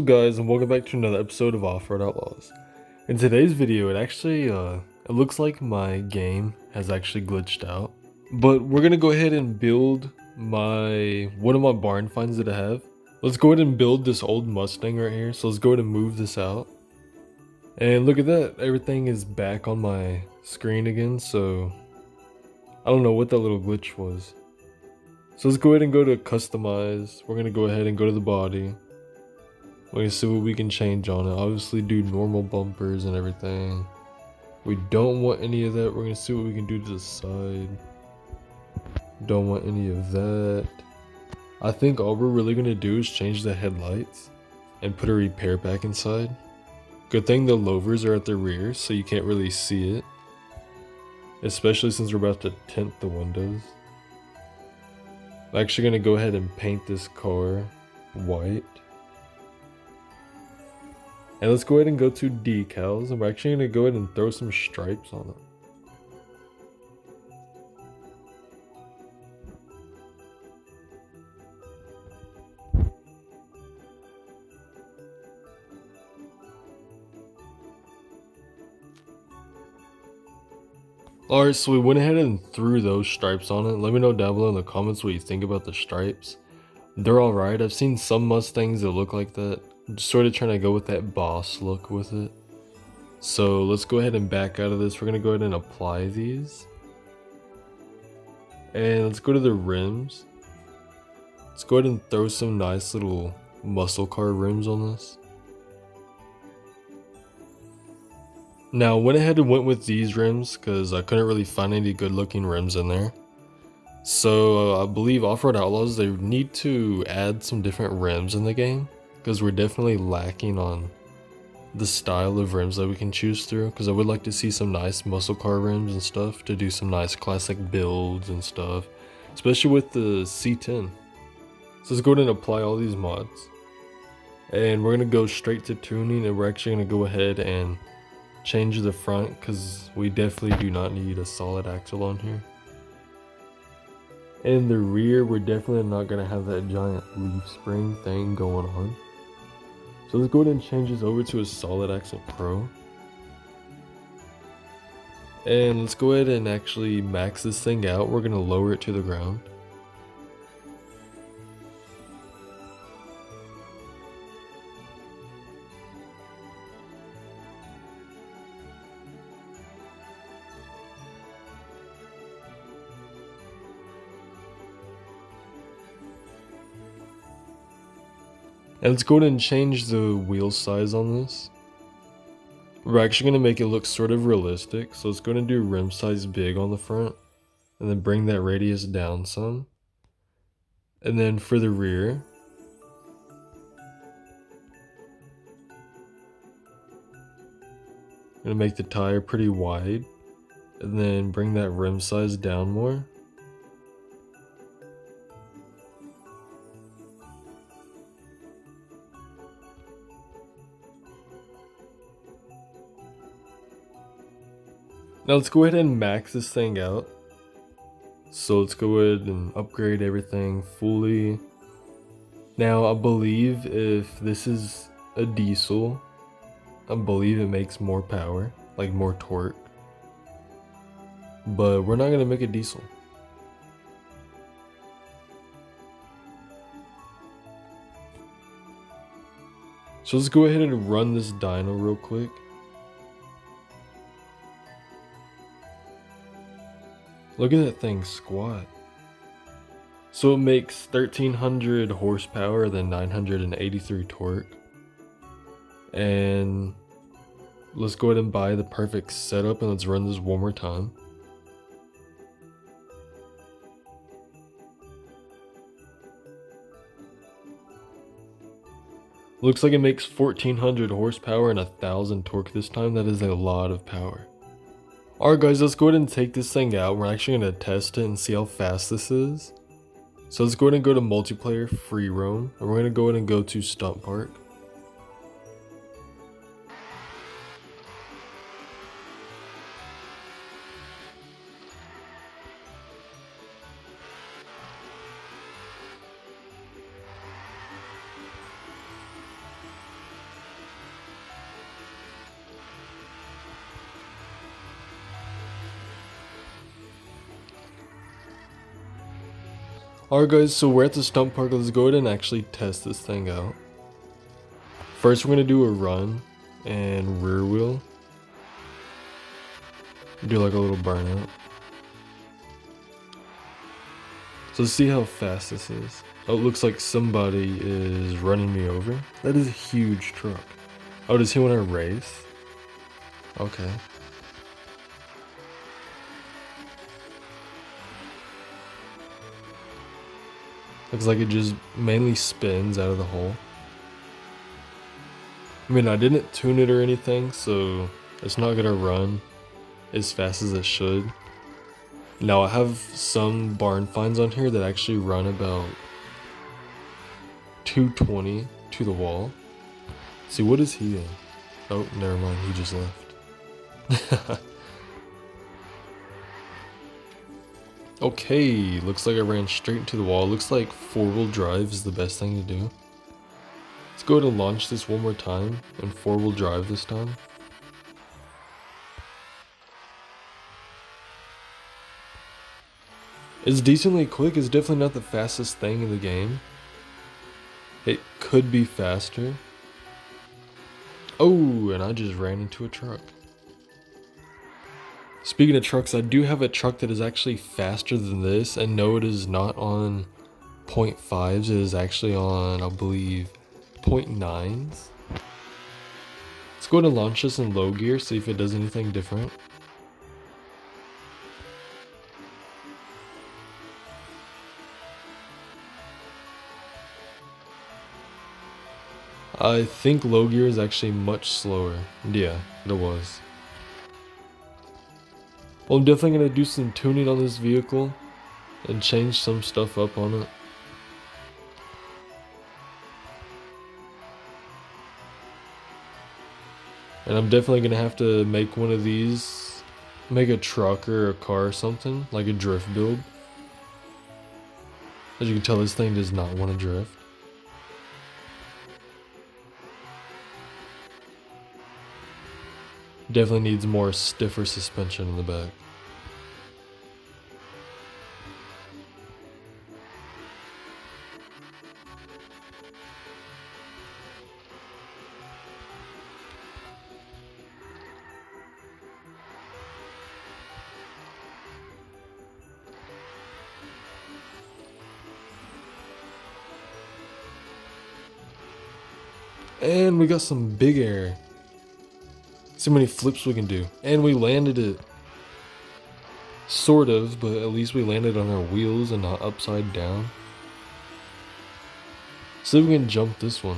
up guys, and welcome back to another episode of Offroad Outlaws. In today's video, it looks like my game has actually glitched out. But we're gonna go ahead and build one of my barn finds that I have. Let's go ahead and build this old Mustang right here. So let's go ahead and move this out. And look at that, everything is back on my screen again, so I don't know what that little glitch was. So let's go ahead and go to customize. We're gonna go ahead and go to the body. We're gonna see what we can change on it. Obviously do normal bumpers and everything. We don't want any of that. We're gonna see what we can do to the side. Don't want any of that. I think all we're really gonna do is change the headlights and put a repair pack inside. Good thing the louvers are at the rear, so you can't really see it. Especially since we're about to tint the windows. I'm actually gonna go ahead and paint this car white. And let's go ahead and go to decals, and we're actually gonna go ahead and throw some stripes on it. Alright, so we went ahead and threw those stripes on it. Let me know down below in the comments what you think about the stripes. They're alright. I've seen some Mustangs that look like that. I'm just sort of trying to go with that boss look with it. So let's go ahead and back out of this. We're going to go ahead and apply these. And let's go to the rims. Let's go ahead and throw some nice little muscle car rims on this. Now, I went ahead and went with these rims because I couldn't really find any good looking rims in there. So I believe Offroad Outlaws, they need to add some different rims in the game because we're definitely lacking on the style of rims that we can choose through, because I would like to see some nice muscle car rims and stuff to do some nice classic builds and stuff, especially with the C10. So let's go ahead and apply all these mods. And we're going to go straight to tuning, and we're actually going to go ahead and change the front because we definitely do not need a solid axle on here. In the rear, we're definitely not going to have that giant leaf spring thing going on. So let's go ahead and change this over to a solid axle pro. And let's go ahead and actually max this thing out. We're going to lower it to the ground. And let's go ahead and change the wheel size on this. We're actually going to make it look sort of realistic. So let's go ahead and do rim size big on the front. And then bring that radius down some. And then for the rear, I'm going to make the tire pretty wide. And then bring that rim size down more. Now let's go ahead and max this thing out. So let's go ahead and upgrade everything fully. Now I believe if this is a diesel, I believe it makes more power, like more torque. But we're not going to make a diesel. So let's go ahead and run this dyno real quick. Look at that thing squat. So it makes 1300 horsepower, then 983 torque. And let's go ahead and buy the perfect setup, and let's run this one more time. Looks like it makes 1400 horsepower and 1000 torque this time. That is a lot of power. Alright guys, let's go ahead and take this thing out. We're actually going to test it and see how fast this is. So let's go ahead and go to multiplayer free roam, and we're going to go ahead and go to stunt park. Alright guys, so we're at the stump park. Let's go ahead and actually test this thing out. First we're going to do a run and rear wheel. Do like a little burnout. So let's see how fast this is. Oh, it looks like somebody is running me over. That is a huge truck. Oh, does he want to race? Okay. Looks like it just mainly spins out of the hole. I mean, I didn't tune it or anything, so it's not gonna run as fast as it should. Now, I have some barn finds on here that actually run about 220 to the wall. See, what is he in? Oh, never mind, he just left. Okay, looks like I ran straight into the wall. Looks like 4-wheel drive is the best thing to do. Let's go ahead and launch this one more time and 4-wheel drive this time. It's decently quick. It's definitely not the fastest thing in the game. It could be faster. Oh, and I just ran into a truck. Speaking of trucks, I do have a truck that is actually faster than this, and no, it is not on 0.5s, it is actually on, I believe, 0.9s. Let's go ahead and launch this in low gear, see if it does anything different. I think low gear is actually much slower. Yeah, it was. Well, I'm definitely going to do some tuning on this vehicle and change some stuff up on it. And I'm definitely going to have to make one of these, make a truck or a car or something, like a drift build. As you can tell, this thing does not want to drift. Definitely needs more stiffer suspension in the back. And we got some big air. See how many flips we can do. And we landed it. Sort of, but at least we landed on our wheels and not upside down. See if we can jump this one.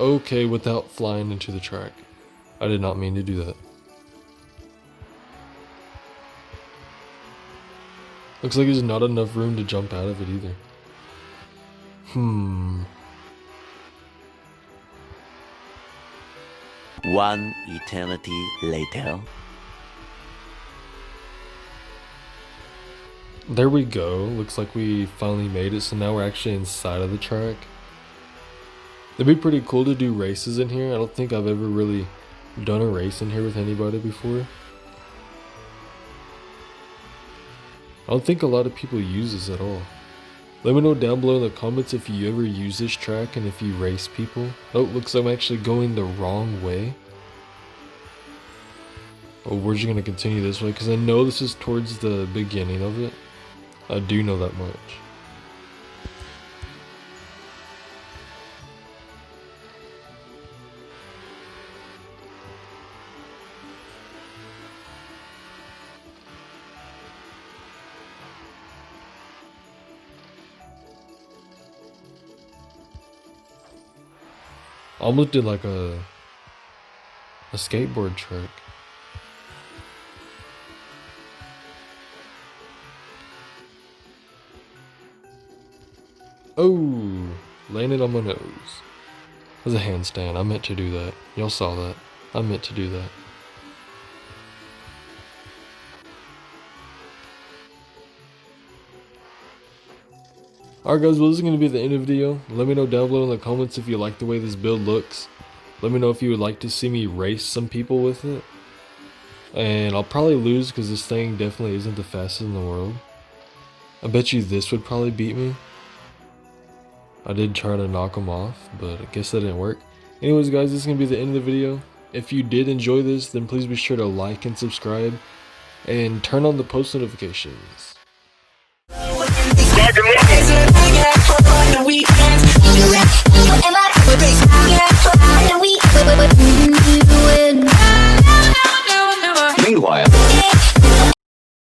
Okay, without flying into the track. I did not mean to do that. Looks like there's not enough room to jump out of it either. One eternity later. There we go. Looks like we finally made it. So now we're actually inside of the track. It'd be pretty cool to do races in here. I don't think I've ever really done a race in here with anybody before. I don't think a lot of people use this at all. Let me know down below in the comments if you ever use this track and if you race people. Oh, looks like I'm actually going the wrong way. Oh, we're just going to continue this way because I know this is towards the beginning of it. I do know that much. Almost did like a skateboard trick. Oh, landed on my nose. It was a handstand. I meant to do that. Y'all saw that. I meant to do that. Alright guys, well this is going to be the end of the video. Let me know down below in the comments if you like the way this build looks. Let me know if you would like to see me race some people with it. And I'll probably lose because this thing definitely isn't the fastest in the world. I bet you this would probably beat me. I did try to knock him off, but I guess that didn't work. Anyways guys, this is going to be the end of the video. If you did enjoy this, then please be sure to like and subscribe and turn on the post notifications.